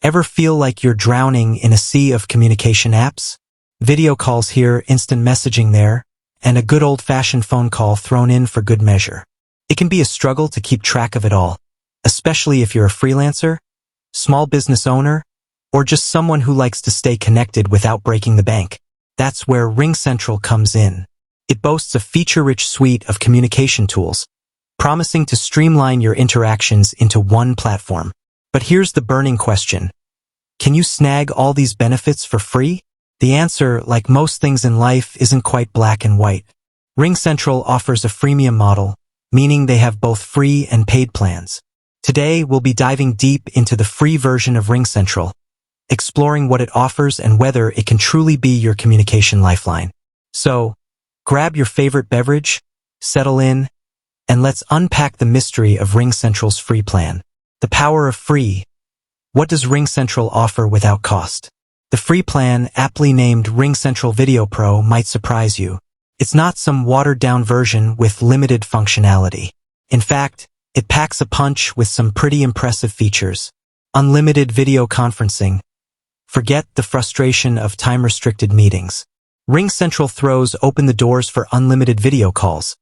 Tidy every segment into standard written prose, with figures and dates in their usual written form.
Ever feel like you're drowning in a sea of communication apps? Video calls here, instant messaging there, and a good old-fashioned phone call thrown in for good measure. It can be a struggle to keep track of it all, especially if you're a freelancer, small business owner, or just someone who likes to stay connected without breaking the bank. That's where RingCentral comes in. It boasts a feature-rich suite of communication tools, promising to streamline your interactions into one platform. But here's the burning question. Can you snag all these benefits for free? The answer, like most things in life, isn't quite black and white. RingCentral offers a freemium model, meaning they have both free and paid plans. Today, we'll be diving deep into the free version of RingCentral, exploring what it offers and whether it can truly be your communication lifeline. So, grab your favorite beverage, settle in, and let's unpack the mystery of RingCentral's free plan. The power of free. What does RingCentral offer without cost? The free plan, aptly named RingCentral Video Pro, might surprise you. It's not some watered-down version with limited functionality. In fact, it packs a punch with some pretty impressive features. Unlimited video conferencing. Forget the frustration of time-restricted meetings. RingCentral throws open the doors for unlimited video calls,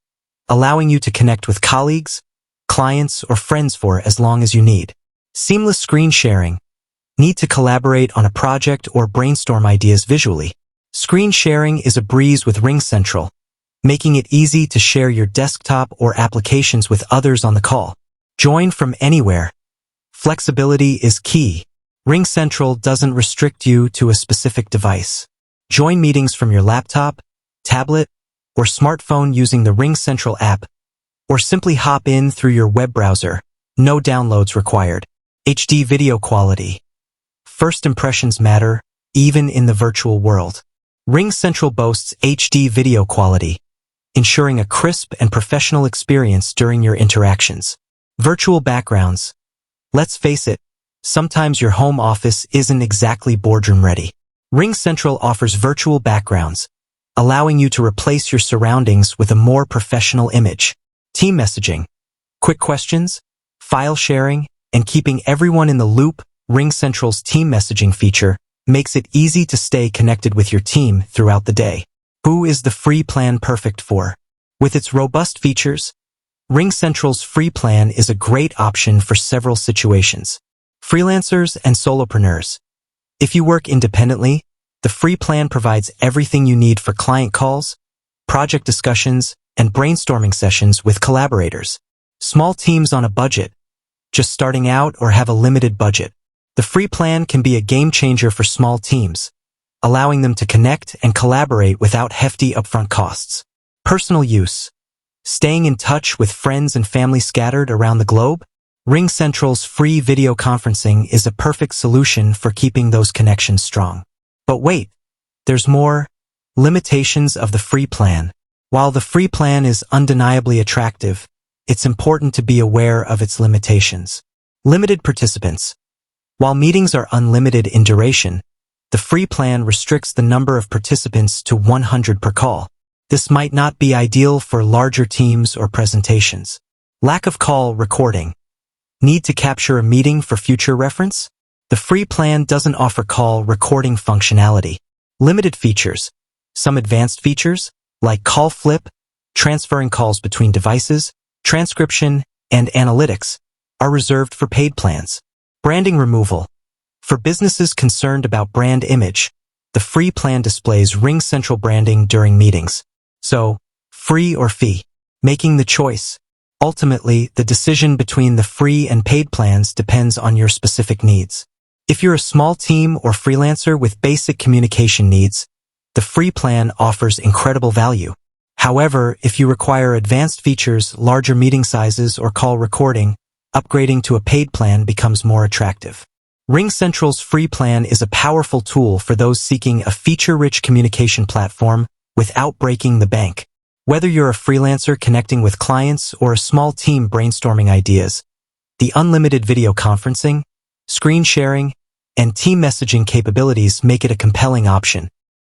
allowing you to connect with colleagues, clients, or friends for as long as you need. Seamless screen sharing. Need to collaborate on a project or brainstorm ideas visually? Screen sharing is a breeze with RingCentral, making it easy to share your desktop or applications with others on the call. Join from anywhere. Flexibility is key. RingCentral doesn't restrict you to a specific device. Join meetings from your laptop, tablet, or smartphone using the RingCentral app, or simply hop in through your web browser. No downloads required. HD video quality. First impressions matter, even in the virtual world. RingCentral boasts HD video quality, ensuring a crisp and professional experience during your interactions. Virtual backgrounds. Let's face it, sometimes your home office isn't exactly boardroom ready. RingCentral offers virtual backgrounds, allowing you to replace your surroundings with a more professional image. Team messaging. Quick questions, file sharing, and keeping everyone in the loop. RingCentral's team messaging feature makes it easy to stay connected with your team throughout the day. Who is the free plan perfect for? With its robust features, RingCentral's free plan is a great option for several situations. Freelancers and solopreneurs. If you work independently, the free plan provides everything you need for client calls, project discussions, and brainstorming sessions with collaborators. Small teams on a budget, just starting out or have a limited budget. The free plan can be a game changer for small teams, allowing them to connect and collaborate without hefty upfront costs. Personal use. Staying in touch with friends and family scattered around the globe? RingCentral's free video conferencing is a perfect solution for keeping those connections strong. But wait, there's more. Limitations of the free plan. While the free plan is undeniably attractive, it's important to be aware of its limitations. Limited participants. While meetings are unlimited in duration, the free plan restricts the number of participants to 100 per call. This might not be ideal for larger teams or presentations. Lack of call recording. Need to capture a meeting for future reference? The free plan doesn't offer call recording functionality. Limited features. Some advanced features, like call flip, transferring calls between devices, transcription, and analytics, are reserved for paid plans. Branding removal. For businesses concerned about brand image, the free plan displays RingCentral branding during meetings. So, free or fee? Making the choice. Ultimately, the decision between the free and paid plans depends on your specific needs. If you're a small team or freelancer with basic communication needs, the free plan offers incredible value. However, if you require advanced features, larger meeting sizes, or call recording, upgrading to a paid plan becomes more attractive. RingCentral's free plan is a powerful tool for those seeking a feature-rich communication platform without breaking the bank. Whether you're a freelancer connecting with clients or a small team brainstorming ideas, the unlimited video conferencing, screen sharing, and team messaging capabilities make it a compelling option.